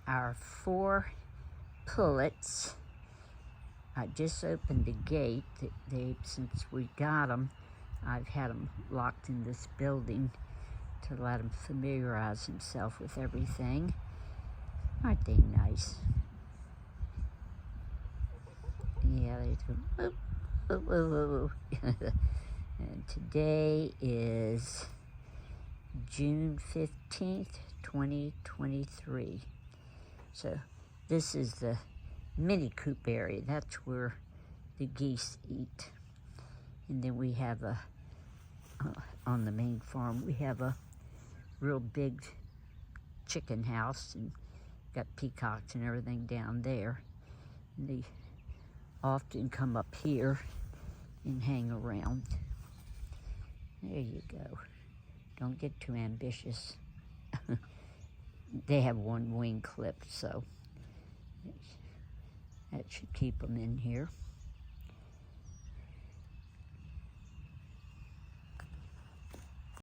our 4 pullets. I just opened the gate. Since we got them, I've had them locked in this building to let him familiarize himself with everything. Aren't they nice? Yeah, they do. Whoop, whoop, whoop, whoop. And today is June 15th, 2023. So this is the mini coop area. That's where the geese eat. And then we have on the main farm, we have a real big chicken house and got peacocks and everything down there. And they often come up here and hang around. There you go. Don't get too ambitious. They have one wing clipped, so that should keep them in here.